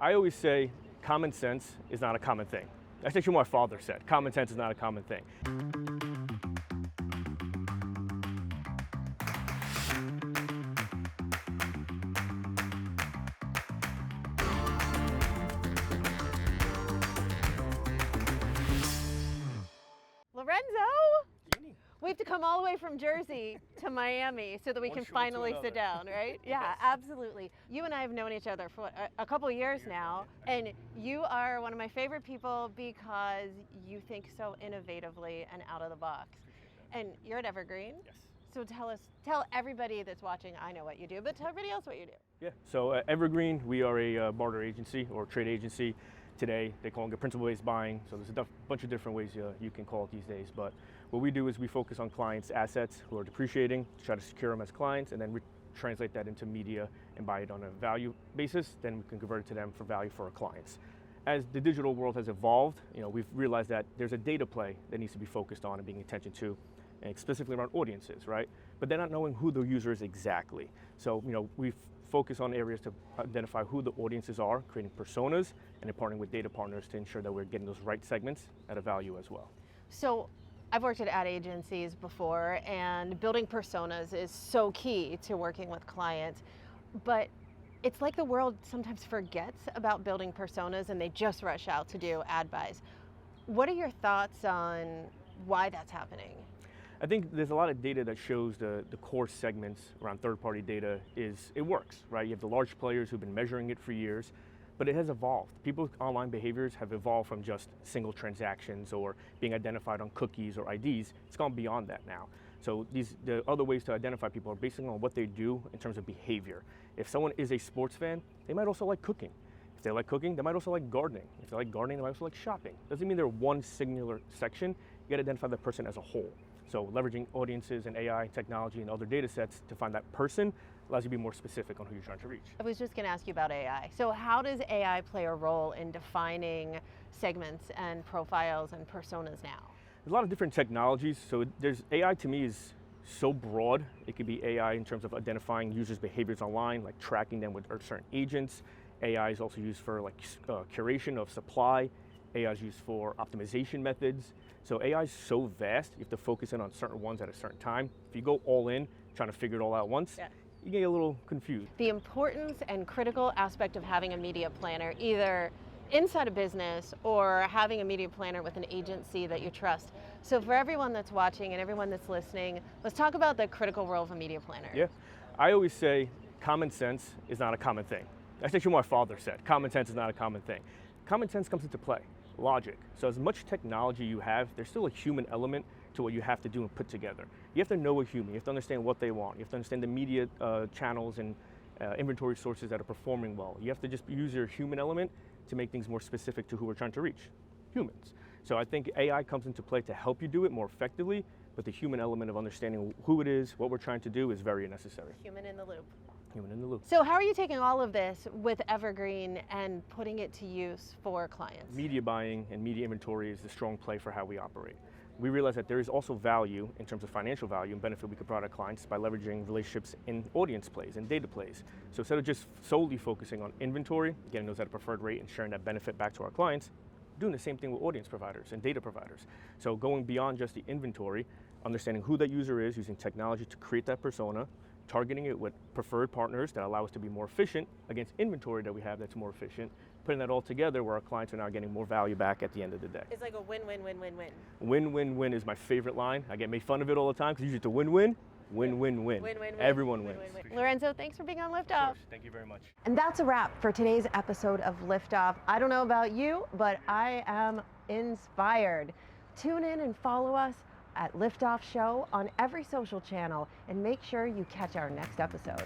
I always say common sense is not a common thing. That's actually what my father said. Common sense is not a common thing. Lorenzo! Jeanniey. We have to come all the way from Jersey to Miami so that we One can shoe to finally sit another. down, right? Yeah, Yes. absolutely. You and I have known each other for a couple of years now, and you are one of my favorite people because you think so innovatively and out of the box. And you're at Evergreen. Yes. So tell everybody that's watching, I know what you do, but tell everybody else what you do. Yeah. So at Evergreen, we are a barter agency or trade agency. Today, they call it principal-based buying. So there's a bunch of different ways you can call it these days. But what we do is we focus on clients' assets who are depreciating, to try to secure them as clients, and then we translate that into media and buy it on a value basis. Then we can convert it to them for value for our clients. As the digital world has evolved, we've realized that there's a data play that needs to be focused on and being attention to, and specifically around audiences, right? But they're not knowing who the user is exactly. So, we focus on areas to identify who the audiences are, creating personas, and then partnering with data partners to ensure that we're getting those right segments at a value as well. So I've worked at ad agencies before, and building personas is so key to working with clients. But it's like the world sometimes forgets about building personas and they just rush out to do ad buys. What are your thoughts on why that's happening? I think there's a lot of data that shows the core segments around third-party data it works, right? You have the large players who've been measuring it for years, but it has evolved. People's online behaviors have evolved from just single transactions or being identified on cookies or IDs. It's gone beyond that now. So the other ways to identify people are based on what they do in terms of behavior. If someone is a sports fan, they might also like cooking. If they like cooking, they might also like gardening. If they like gardening, they might also like shopping. Doesn't mean they're one singular section. You gotta identify the person as a whole. So leveraging audiences and AI technology and other data sets to find that person allows you to be more specific on who you're trying to reach. I was just going to ask you about AI. So how does AI play a role in defining segments and profiles and personas now? There's a lot of different technologies. So there's AI to me is so broad. It could be AI in terms of identifying users' behaviors online, like tracking them with certain agents. AI is also used for curation of supply. AI is used for optimization methods. So AI is so vast, you have to focus in on certain ones at a certain time. If you go all in, trying to figure it all out once, you get a little confused. The importance and critical aspect of having a media planner, either inside a business or having a media planner with an agency that you trust. So for everyone that's watching and everyone that's listening, let's talk about the critical role of a media planner. Yeah, I always say common sense is not a common thing. That's actually what my father said. Common sense is not a common thing. Common sense comes into play. Logic. So as much technology you have, there's still a human element to what you have to do and put together. You have to know a human. You have to understand what they want. You have to understand the media channels and inventory sources that are performing well. You have to just use your human element to make things more specific to who we're trying to reach, humans. So I think AI comes into play to help you do it more effectively, but the human element of understanding who it is, what we're trying to do is very necessary. Human in the loop. Human in the loop. So how are you taking all of this with Evergreen and putting it to use for clients? Media buying and media inventory is the strong play for how we operate. We realize that there is also value in terms of financial value and benefit we could provide our clients by leveraging relationships in audience plays and data plays. So instead of just solely focusing on inventory, getting those at a preferred rate and sharing that benefit back to our clients, doing the same thing with audience providers and data providers. So going beyond just the inventory, understanding who that user is, using technology to create that persona, targeting it with preferred partners that allow us to be more efficient against inventory that we have that's more efficient, putting that all together where our clients are now getting more value back at the end of the day. It's like a win-win-win-win-win. Win-win-win is my favorite line. I get made fun of it all the time because usually it's a win-win, win-win-win. Win-win-win. Everyone wins. Win-win-win. Lorenzo, thanks for being on Lift Of Off. course. Thank you very much. And that's a wrap for today's episode of Lift Off. I don't know about you, but I am inspired. Tune in and follow us at Lift Off Show on every social channel, and make sure you catch our next episode.